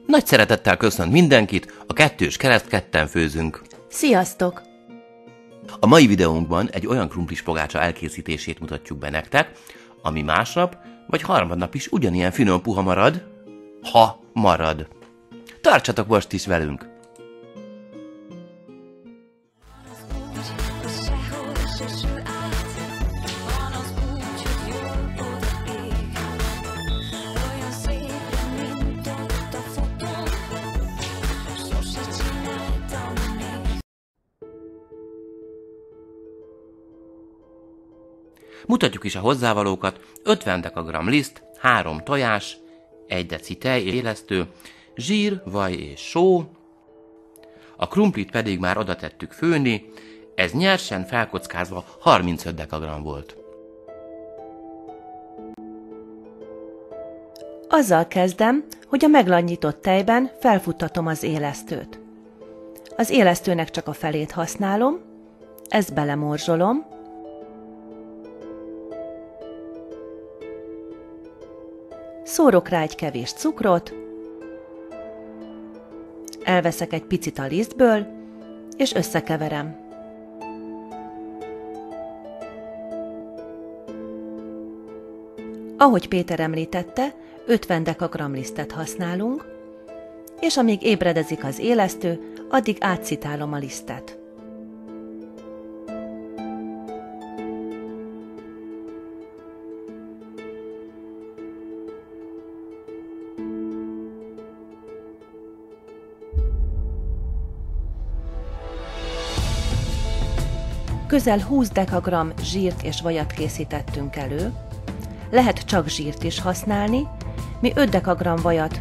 Nagy szeretettel köszönt mindenkit, a Kettős Kereszt Ketten Főzünk. Sziasztok! A mai videónkban egy olyan krumplis pogácsa elkészítését mutatjuk be nektek, ami másnap vagy harmadnap is ugyanilyen finom puha marad, ha marad. Tartsatok most is velünk! Mutatjuk is a hozzávalókat: 50 dg liszt, 3 tojás, 1 deci tej és élesztő, zsír, vaj és só. A krumplit pedig már oda tettük főni, ez nyersen felkockázva 35 dg volt. Azzal kezdem, hogy a meglannyított tejben felfuttatom az élesztőt. Az élesztőnek csak a felét használom, ezt belemorzsolom, szórok rá egy kevés cukrot, elveszek egy picit a lisztből, és összekeverem. Ahogy Péter említette, 50 dg lisztet használunk, és amíg ébredezik az élesztő, addig átszitálom a lisztet. Közel 20 dg zsírt és vajat készítettünk elő. Lehet csak zsírt is használni. Mi 5 dg vajat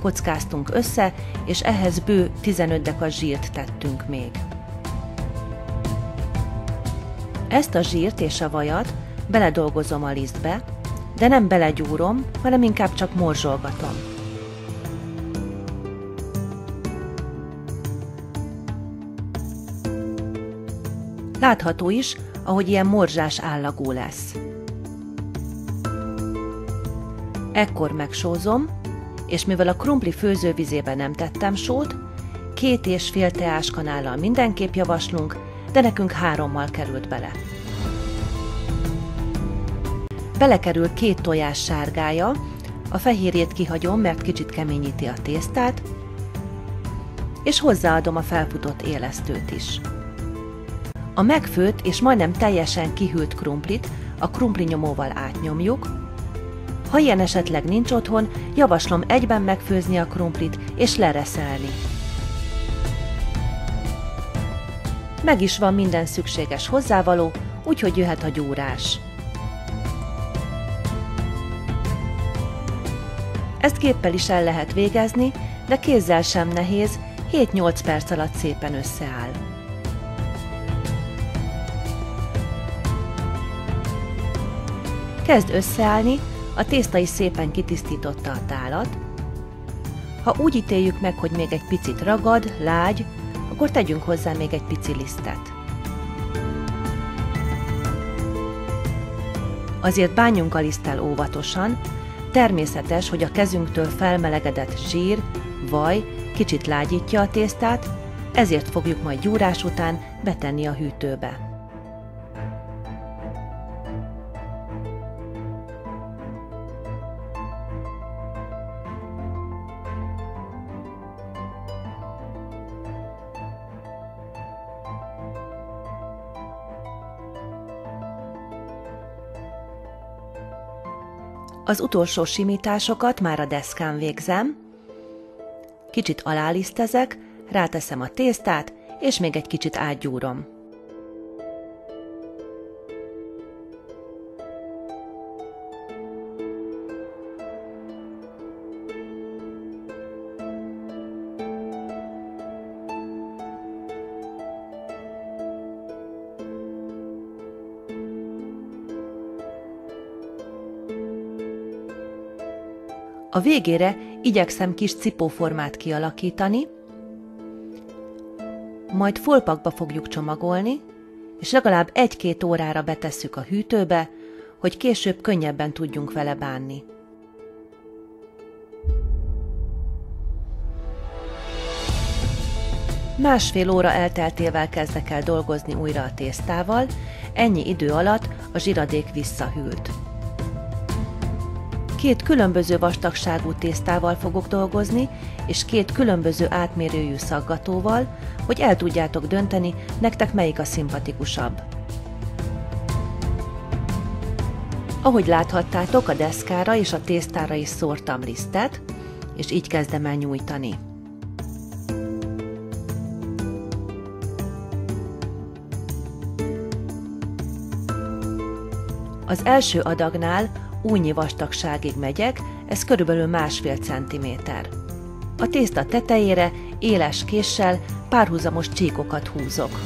kockáztunk össze, és ehhez bő 15 dg zsírt tettünk még. Ezt a zsírt és a vajat beledolgozom a lisztbe, de nem belegyúrom, hanem inkább csak morzsolgatom. Látható is, ahogy ilyen morzsás állagú lesz. Ekkor megsózom, és mivel a krumpli főzővizébe nem tettem sót, 2,5 teáskanállal mindenképp javaslunk, de nekünk 3-mal került bele. Belekerül 2 tojás sárgája, a fehérjét kihagyom, mert kicsit keményíti a tésztát, és hozzáadom a felfutott élesztőt is. A megfőtt és majdnem teljesen kihűlt krumplit a krumplinyomóval átnyomjuk. Ha ilyen esetleg nincs otthon, javaslom egyben megfőzni a krumplit és lereszelni. Meg is van minden szükséges hozzávaló, úgyhogy jöhet a gyúrás. Ezt géppel is el lehet végezni, de kézzel sem nehéz, 7-8 perc alatt szépen összeáll. Kezd összeállni, a tészta is szépen kitisztította a tálat. Ha úgy ítéljük meg, hogy még egy picit ragad, lágy, akkor tegyünk hozzá még egy pici lisztet. Azért bánjunk a liszttel óvatosan, természetes, hogy a kezünktől felmelegedett zsír, vaj kicsit lágyítja a tésztát, ezért fogjuk majd gyúrás után betenni a hűtőbe. Az utolsó simításokat már a deszkán végzem, kicsit alálisztezek, ráteszem a tésztát, és még egy kicsit átgyúrom. A végére igyekszem kis cipóformát kialakítani, majd folpakba fogjuk csomagolni, és legalább 1-2 órára betesszük a hűtőbe, hogy később könnyebben tudjunk vele bánni. Másfél óra elteltével kezdek el dolgozni újra a tésztával, ennyi idő alatt a zsiradék visszahűlt. 2 különböző vastagságú tésztával fogok dolgozni, és 2 különböző átmérőjű szaggatóval, hogy el tudjátok dönteni, nektek melyik a szimpatikusabb. Ahogy láthattátok, a deszkára és a tésztára is szórtam lisztet, és így kezdem el nyújtani. Az első adagnál újnyi vastagságig megyek, ez körülbelül 1,5 cm. A tészta tetejére éles késsel párhuzamos csíkokat húzok.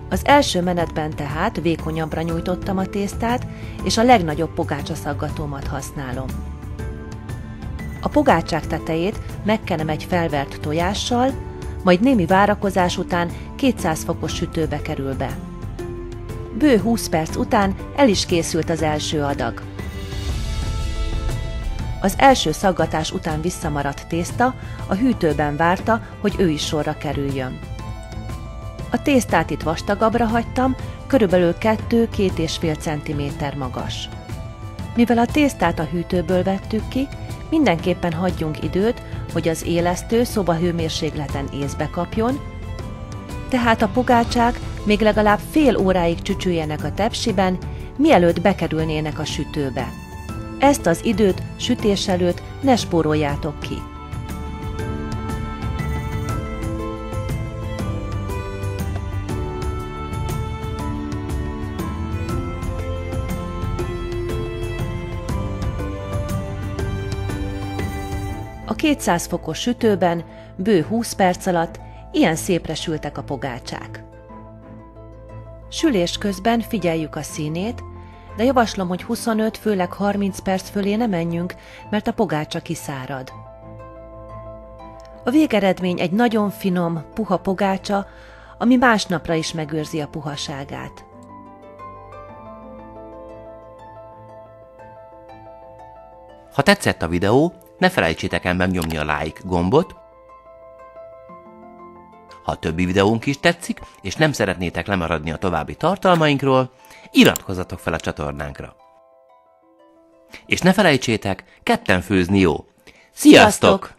Az első menetben tehát vékonyabbra nyújtottam a tésztát, és a legnagyobb pogácsaszaggatómat használom. A pogácsák tetejét megkenem egy felvert tojással, majd némi várakozás után 200 fokos sütőbe kerül be. Bő 20 perc után el is készült az első adag. Az első szaggatás után visszamaradt tészta a hűtőben várta, hogy ő is sorra kerüljön. A tésztát itt vastagabbra hagytam, körülbelül 2–2,5 cm magas. Mivel a tésztát a hűtőből vettük ki, mindenképpen hagyjunk időt, hogy az élesztő szobahőmérsékleten észbe kapjon, tehát a pogácsák még legalább fél óráig csücsüljenek a tepsiben, mielőtt bekerülnének a sütőbe. Ezt az időt sütés előtt ne spóroljátok ki. A 200 fokos sütőben bő 20 perc alatt ilyen szépre sültek a pogácsák. Sülés közben figyeljük a színét, de javaslom, hogy 25, főleg 30 perc fölé ne menjünk, mert a pogácsa kiszárad. A végeredmény egy nagyon finom, puha pogácsa, ami másnapra is megőrzi a puhaságát. Ha tetszett a videó, ne felejtsétek el megnyomni a like gombot. Ha a többi videónk is tetszik, és nem szeretnétek lemaradni a további tartalmainkról, iratkozzatok fel a csatornánkra. És ne felejtsétek, ketten főzni jó! Sziasztok!